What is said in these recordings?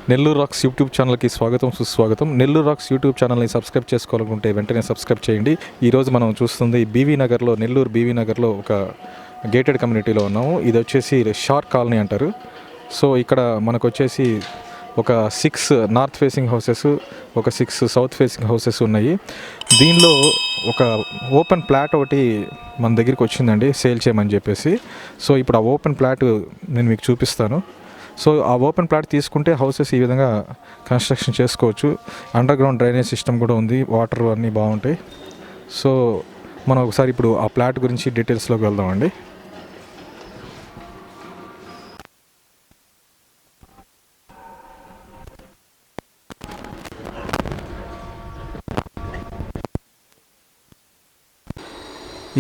Nellore racks YouTube ఛానల్కి స్వాగతం సుస్వాగతం. నెల్లూరు రాక్స్ యూట్యూబ్ ఛానల్ని సబ్స్క్రైబ్ చేసుకోవాలనుకుంటే వెంటనే సబ్స్క్రైబ్ చేయండి. ఈరోజు మనం చూస్తుంది బీవీ నగర్లో, నెల్లూరు బీవీ నగర్లో ఒక గేటెడ్ కమ్యూనిటీలో ఉన్నాము. ఇది వచ్చేసి షార్క్ కాలనీ అంటారు. సో ఇక్కడ మనకు వచ్చేసి ఒక 6 నార్త్ ఫేసింగ్ హౌసెస్, ఒక 6 సౌత్ ఫేసింగ్ హౌసెస్ ఉన్నాయి. దీనిలో ఒక ఓపెన్ ప్లాట్ ఒకటి మన దగ్గరికి వచ్చిందండి సేల్ చేయమని చెప్పేసి. సో ఇప్పుడు ఆ ఓపెన్ ప్లాట్ నేను మీకు చూపిస్తాను. సో ఆ ఓపెన్ ప్లాట్ తీసుకుంటే హౌసెస్ ఈ విధంగా కన్స్ట్రక్షన్ చేసుకోవచ్చు. అండర్ గ్రౌండ్ డ్రైనేజ్ సిస్టమ్ కూడా ఉంది, వాటర్ అన్నీ బాగుంటాయి. సో మనం ఒకసారి ఇప్పుడు ఆ ప్లాట్ గురించి డీటెయిల్స్లోకి వెళ్దామండి.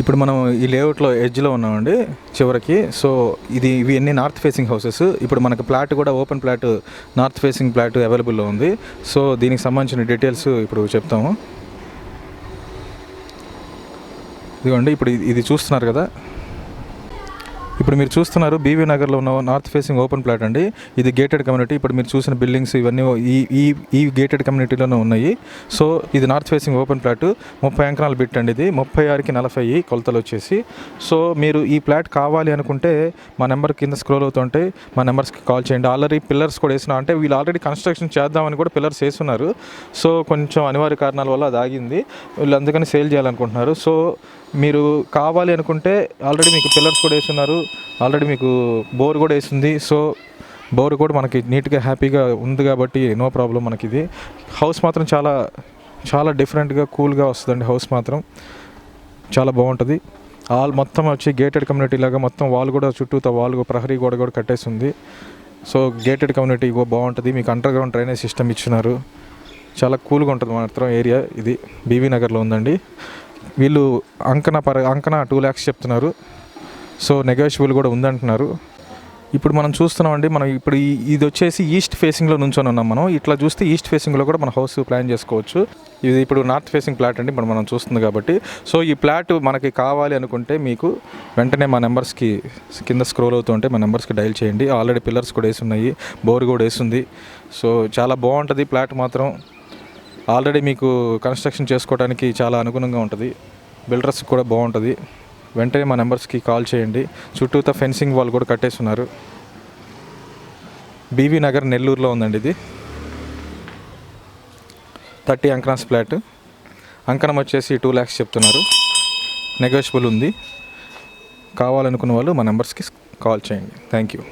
ఇప్పుడు మనం ఈ లేఅవుట్లో ఎడ్జ్లో ఉన్నామండి చివరికి. సో ఇవి అన్ని నార్త్ ఫేసింగ్ హౌసెస్. ఇప్పుడు మనకు ప్లాట్ కూడా open plot, north facing plot అవైలబుల్లో ఉంది. సో దీనికి సంబంధించిన డీటెయిల్స్ ఇప్పుడు చెప్తాము. ఇదిగోండి, ఇప్పుడు ఇది చూస్తున్నారు కదా, ఇప్పుడు మీరు చూస్తున్నారు బీవీ నగర్లో ఉన్న నార్త్ ఫేసింగ్ ఓపెన్ ప్లాట్ అండి. ఇది గేటెడ్ కమ్యూనిటీ. ఇప్పుడు మీరు చూసిన బిల్డింగ్స్ ఇవన్నీ ఈ గేటెడ్ కమ్యూనిటీలోనే ఉన్నాయి. సో ఇది నార్త్ ఫేసింగ్ ఓపెన్ ప్లాట్, 30 ఎకరాల బిట్ అండి. ఇది 36కి 40 కొలతలు వచ్చేసి. సో మీరు ఈ ప్లాట్ కావాలి అనుకుంటే మా నెంబర్ కింద స్క్రోల్ అవుతుంటే మా నెంబర్స్కి కాల్ చేయండి. ఆల్రెడీ పిల్లర్స్ కూడా వేసిన, అంటే వీళ్ళు ఆల్రెడీ కన్స్ట్రక్షన్ చేద్దామని కూడా పిల్లర్స్ వేస్తున్నారు. సో కొంచెం అనివార్య కారణాల వల్ల అది ఆగింది. వీళ్ళు అందుకని సేల్ చేయాలనుకుంటున్నారు. సో మీరు కావాలి అనుకుంటే ఆల్రెడీ మీకు పిల్లర్స్ కూడా వేస్తున్నారు, ఆల్రెడీ మీకు బోర్ కూడా వేసింది. సో బోర్ కూడా మనకి నీట్గా హ్యాపీగా ఉంది కాబట్టి నో ప్రాబ్లం. మనకి ఇది హౌస్ మాత్రం చాలా చాలా డిఫరెంట్గా కూల్గా వస్తుందండి. హౌస్ మాత్రం చాలా బాగుంటుంది. మొత్తం వచ్చి గేటెడ్ కమ్యూనిటీ లాగా మొత్తం వాల్ కూడా చుట్టూతో వాల్ ప్రహరీ గోడ కూడా కట్టేసింది. సో గేటెడ్ కమ్యూనిటీ బాగుంటుంది. మీకు అండర్ గ్రౌండ్ డ్రైనేజ్ సిస్టమ్ ఇచ్చినారు. చాలా కూల్గా ఉంటుంది మాత్రం ఏరియా. ఇది బీవీ నగర్లో ఉందండి. వీళ్ళు అంకన 2 lakhs చెప్తున్నారు. సో నెగోషియబుల్ కూడా ఉందంటున్నారు. ఇప్పుడు మనం చూస్తున్నామండి, మనం ఇప్పుడు ఇది వచ్చేసి ఈస్ట్ ఫేసింగ్లో నుంచొని ఉన్నాం. మనం ఇట్లా చూస్తే ఈస్ట్ ఫేసింగ్లో కూడా మన హౌస్ ప్లాన్ చేసుకోవచ్చు. ఇది ఇప్పుడు నార్త్ ఫేసింగ్ ప్లాట్ అండి మనం చూస్తుంది కాబట్టి. సో ఈ ప్లాట్ మనకి కావాలి అనుకుంటే మీకు వెంటనే మా నెంబర్స్కి కింద స్క్రోల్ అవుతుంటే మా నెంబర్స్కి డైల్ చేయండి. ఆల్రెడీ పిల్లర్స్ కూడా వేసి ఉన్నాయి, బోర్ కూడా వేసింది. సో చాలా బాగుంటుంది ప్లాట్ మాత్రం. ఆల్రెడీ మీకు కన్స్ట్రక్షన్ చేసుకోవడానికి చాలా అనుగుణంగా ఉంటుంది. బిల్డర్స్ కూడా బాగుంటుంది. వెంటనే మా నెంబర్స్కి కాల్ చేయండి. చుట్టూతో ఫెన్సింగ్ వాల్ కూడా కట్టేస్తున్నారు. బీవీ నగర్ నెల్లూరులో ఉందండి. ఇది 30 అంకనాస్ ఫ్లాట్. అంకణం వచ్చేసి 2 lakhs చెప్తున్నారు. నెగోషియబుల్ ఉంది. కావాలనుకున్న వాళ్ళు మా నెంబర్స్కి కాల్ చేయండి. Thank you.